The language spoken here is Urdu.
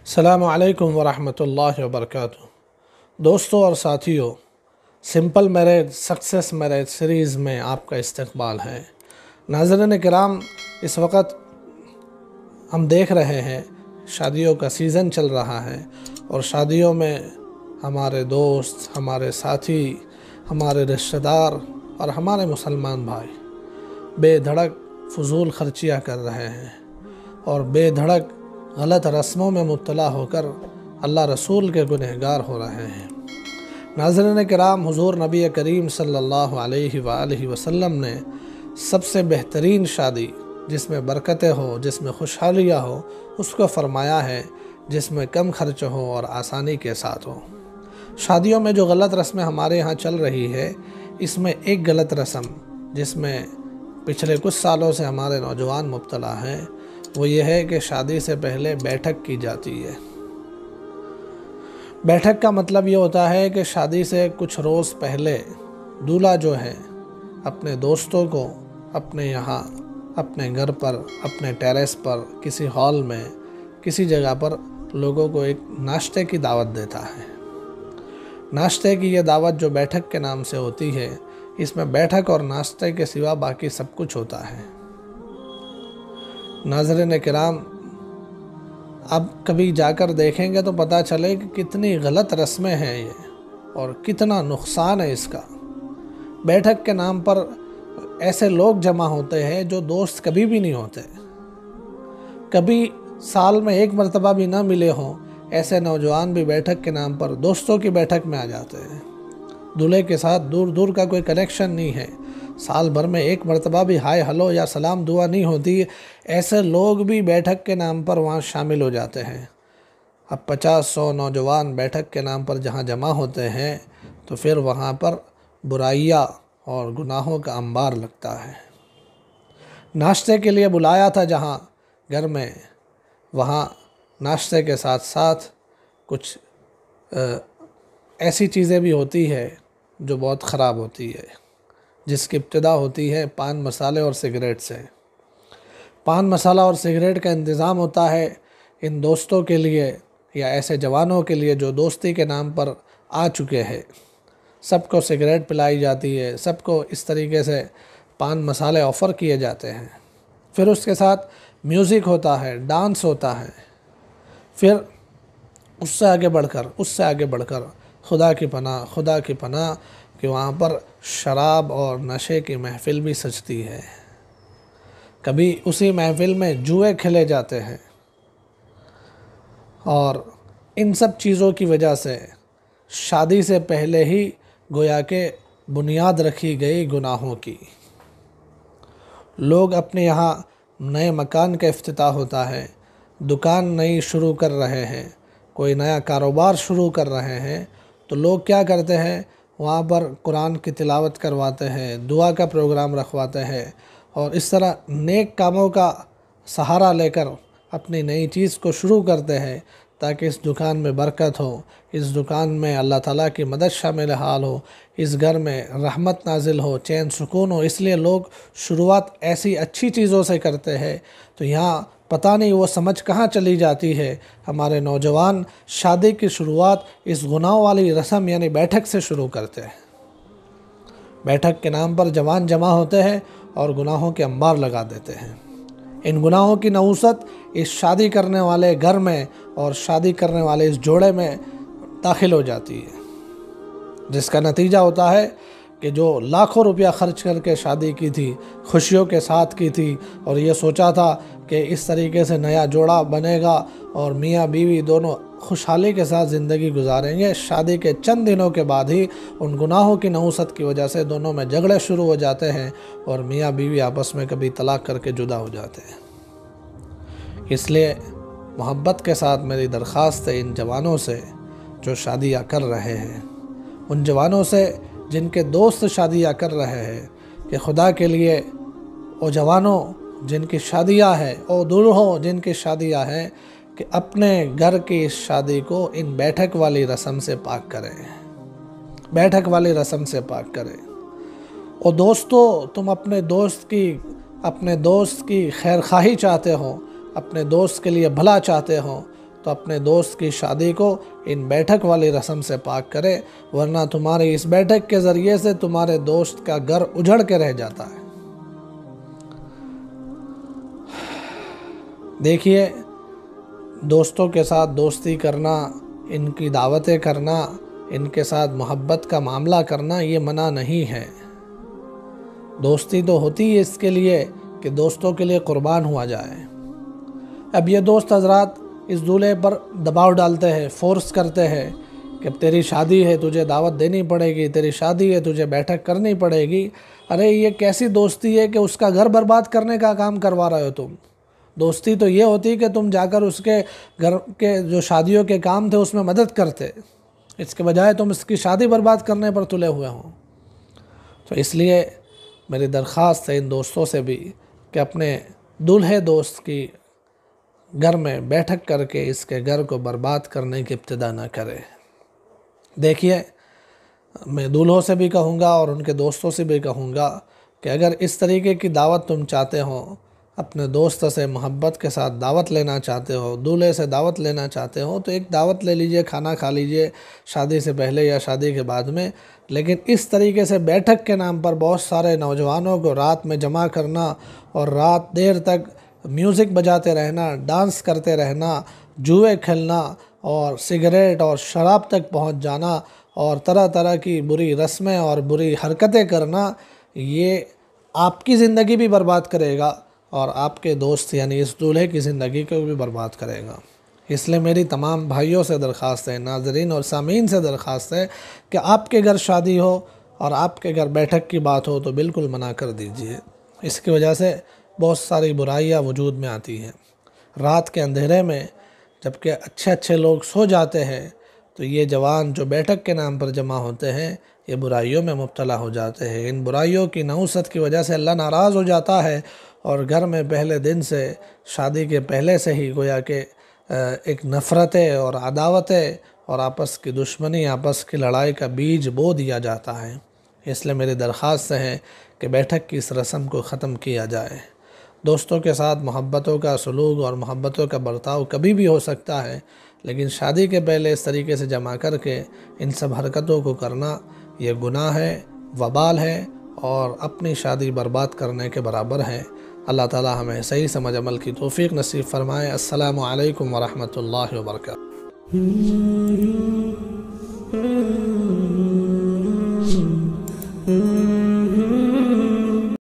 السلام علیکم ورحمۃ اللہ وبرکاتہ۔ دوستوں اور ساتھیوں، simple marriage success marriage series میں آپ کا استقبال ہے۔ ناظرین کرام، اس وقت ہم دیکھ رہے ہیں شادیوں کا سیزن چل رہا ہے، اور شادیوں میں ہمارے دوست، ہمارے ساتھی، ہمارے رشتہ دار اور ہمارے مسلمان بھائی بے دھڑک فضول خرچیاں کر رہے ہیں اور بے دھڑک غلط رسموں میں مبتلا ہو کر اللہ رسول کے گنہگار ہو رہے ہیں۔ ناظرین کرام، حضور نبی کریم صلی اللہ علیہ وآلہ وسلم نے سب سے بہترین شادی جس میں برکتیں ہو، جس میں خوشحالیاں ہو، اس کو فرمایا ہے جس میں کم خرچ ہو اور آسانی کے ساتھ ہو۔ شادیوں میں جو غلط رسمیں ہمارے ہاں چل رہی ہے، اس میں ایک غلط رسم جس میں پچھلے کچھ سالوں سے ہمارے نوجوان مبتلا ہیں، وہ یہ ہے کہ شادی سے پہلے بیٹھک کی جاتی ہے۔ بیٹھک کا مطلب یہ ہوتا ہے کہ شادی سے کچھ روز پہلے دولہا جو ہے اپنے دوستوں کو اپنے یہاں، اپنے گھر پر، اپنے ٹیریس پر، کسی ہال میں، کسی جگہ پر لوگوں کو ایک ناشتے کی دعوت دیتا ہے۔ ناشتے کی یہ دعوت جو بیٹھک کے نام سے ہوتی ہے، اس میں بیٹھک اور ناشتے کے سوا باقی سب کچھ ہوتا ہے۔ ناظرین کرام، اب کبھی جا کر دیکھیں گے تو پتہ چلے کہ کتنی غلط رسمیں ہیں یہ، اور کتنا نقصان ہے اس کا۔ بیٹھک کے نام پر ایسے لوگ جمع ہوتے ہیں جو دوست کبھی بھی نہیں ہوتے، کبھی سال میں ایک مرتبہ بھی نہ ملے ہوں، ایسے نوجوان بھی بیٹھک کے نام پر دوستوں کی بیٹھک میں آ جاتے ہیں۔ دولہے کے ساتھ دور دور کا کوئی کنیکشن نہیں ہے، سال بھر میں ایک مرتبہ بھی ہائے ہلو یا سلام دعا نہیں ہوتی، ایسے لوگ بھی بیٹھک کے نام پر وہاں شامل ہو جاتے ہیں۔ اب 50-100 نوجوان بیٹھک کے نام پر جہاں جمع ہوتے ہیں تو پھر وہاں پر برائیاں اور گناہوں کا انبار لگتا ہے۔ ناشتے کے لیے بلایا تھا جہاں گھر میں، وہاں ناشتے کے ساتھ ساتھ کچھ ایسی چیزیں بھی ہوتی ہے جو بہت خراب ہوتی ہے، جس کی ابتدا ہوتی ہے پان مسالے اور سگریٹ سے۔ پان مسالہ اور سگریٹ کا انتظام ہوتا ہے ان دوستوں کے لیے یا ایسے جوانوں کے لیے جو دوستی کے نام پر آ چکے ہیں۔ سب کو سگریٹ پلائی جاتی ہے، سب کو اس طریقے سے پان مسالے آفر کیے جاتے ہیں۔ پھر اس کے ساتھ میوزک ہوتا ہے، ڈانس ہوتا ہے۔ پھر اس سے آگے بڑھ کر خدا کی پناہ کہ وہاں پر شراب اور نشے کی محفل بھی سجتی ہے۔ کبھی اسی محفل میں جوئے کھیلے جاتے ہیں، اور ان سب چیزوں کی وجہ سے شادی سے پہلے ہی گویا کہ بنیاد رکھی گئی گناہوں کی۔ لوگ اپنے یہاں نئے مکان کا افتتاح ہوتا ہے، دکان نئی شروع کر رہے ہیں، کوئی نیا کاروبار شروع کر رہے ہیں، تو لوگ کیا کرتے ہیں، وہاں پر قرآن کی تلاوت کرواتے ہیں، دعا کا پروگرام رکھواتے ہیں، اور اس طرح نیک کاموں کا سہارا لے کر اپنی نئی چیز کو شروع کرتے ہیں تاکہ اس دکان میں برکت ہو، اس دکان میں اللہ تعالیٰ کی مدد شامل حال ہو، اس گھر میں رحمت نازل ہو، چین سکون ہو۔ اس لیے لوگ شروعات ایسی اچھی چیزوں سے کرتے ہیں، تو یہاں پتہ نہیں وہ سمجھ کہاں چلی جاتی ہے، ہمارے نوجوان شادی کی شروعات اس گناہ والی رسم یعنی بیٹھک سے شروع کرتے ہیں۔ بیٹھک کے نام پر جوان جمع ہوتے ہیں اور گناہوں کے انبار لگا دیتے ہیں۔ ان گناہوں کی نحوست اس شادی کرنے والے گھر میں اور شادی کرنے والے اس جوڑے میں داخل ہو جاتی ہے، جس کا نتیجہ ہوتا ہے کہ جو لاکھوں روپیہ خرچ کر کے شادی کی تھی، خوشیوں کے ساتھ کی تھی، اور یہ سوچا تھا کہ اس طریقے سے نیا جوڑا بنے گا اور میاں بیوی دونوں خوشحالی کے ساتھ زندگی گزاریں گے، شادی کے چند دنوں کے بعد ہی ان گناہوں کی نحوست کی وجہ سے دونوں میں جھگڑے شروع ہو جاتے ہیں اور میاں بیوی آپس میں کبھی طلاق کر کے جدا ہو جاتے ہیں۔ اس لیے محبت کے ساتھ میری درخواست ہے ان جوانوں سے جو شادیاں کر رہے ہیں، ان جوانوں سے جن کے دوست شادیاں کر رہے ہیں، کہ خدا کے لیے او جوانوں جن کی شادیاں ہیں، او دولہوں جن کی شادیاں ہیں، کہ اپنے گھر کی اس شادی کو ان بیٹھک والی رسم سے پاک کریں، بیٹھک والی رسم سے پاک کریں۔ او دوستو، تم اپنے دوست کی خیر خواہی چاہتے ہو، اپنے دوست کے لیے بھلا چاہتے ہو، تو اپنے دوست کی شادی کو ان بیٹھک والی رسم سے پاک کرے، ورنہ تمہاری اس بیٹھک کے ذریعے سے تمہارے دوست کا گھر اجڑ کے رہ جاتا ہے۔ دیکھیے، دوستوں کے ساتھ دوستی کرنا، ان کی دعوتیں کرنا، ان کے ساتھ محبت کا معاملہ کرنا یہ منع نہیں ہے۔ دوستی تو ہوتی ہے اس کے لیے کہ دوستوں کے لیے قربان ہوا جائے۔ اب یہ دوست حضرات اس دولہے پر دباؤ ڈالتے ہیں، فورس کرتے ہیں کہ تیری شادی ہے، تجھے دعوت دینی پڑے گی، تیری شادی ہے، تجھے بیٹھک کرنی پڑے گی۔ ارے یہ کیسی دوستی ہے کہ اس کا گھر برباد کرنے کا کام کروا رہے ہو تم؟ دوستی تو یہ ہوتی کہ تم جا کر اس کے گھر کے جو شادیوں کے کام تھے اس میں مدد کرتے، اس کے بجائے تم اس کی شادی برباد کرنے پر تلے ہوئے ہوں۔ تو اس لیے میری درخواست ہے ان دوستوں سے بھی کہ اپنے دولہے دوست کی گھر میں بیٹھک کر کے اس کے گھر کو برباد کرنے کی ابتدا نہ کرے۔ دیکھیے، میں دولہوں سے بھی کہوں گا اور ان کے دوستوں سے بھی کہوں گا کہ اگر اس طریقے کی دعوت تم چاہتے ہو، اپنے دوست سے محبت کے ساتھ دعوت لینا چاہتے ہو، دولہے سے دعوت لینا چاہتے ہو، تو ایک دعوت لے لیجئے، کھانا کھا لیجئے شادی سے پہلے یا شادی کے بعد میں۔ لیکن اس طریقے سے بیٹھک کے نام پر بہت سارے نوجوانوں کو رات میں جمع کرنا اور رات دیر تک میوزک بجاتے رہنا، ڈانس کرتے رہنا، جوئے کھیلنا اور سگریٹ اور شراب تک پہنچ جانا اور طرح طرح کی بری رسمیں اور بری حرکتیں کرنا، یہ آپ کی زندگی بھی برباد کرے گا اور آپ کے دوست یعنی اس دولہے کی زندگی کو بھی برباد کرے گا۔ اس لیے میری تمام بھائیوں سے درخواست ہے، ناظرین اور سامعین سے درخواست ہے کہ آپ کے گھر شادی ہو اور آپ کے گھر بیٹھک کی بات ہو تو بالکل منع کر دیجئے۔ اس کی وجہ سے بہت ساری برائیاں وجود میں آتی ہیں۔ رات کے اندھیرے میں جب کہ اچھے اچھے لوگ سو جاتے ہیں تو یہ جوان جو بیٹھک کے نام پر جمع ہوتے ہیں یہ برائیوں میں مبتلا ہو جاتے ہیں۔ ان برائیوں کی نحوست کی وجہ سے اللہ ناراض ہو جاتا ہے اور گھر میں پہلے دن سے، شادی کے پہلے سے ہی گویا کہ ایک نفرتیں اور عداوتیں اور آپس کی دشمنی، آپس کی لڑائی کا بیج بو دیا جاتا ہے۔ اس لیے میری درخواست ہے کہ بیٹھک کی اس رسم کو ختم کیا جائے۔ دوستوں کے ساتھ محبتوں کا سلوک اور محبتوں کا برتاؤ کبھی بھی ہو سکتا ہے، لیکن شادی کے پہلے اس طریقے سے جمع کر کے ان سب حرکتوں کو کرنا یہ گناہ ہے، وبال ہے اور اپنی شادی برباد کرنے کے برابر ہے۔ اللہ تعالی ہمیں صحیح سمجھ عمل کی توفیق نصیب فرمائے۔ السلام علیکم ورحمۃ اللہ وبرکاتہ۔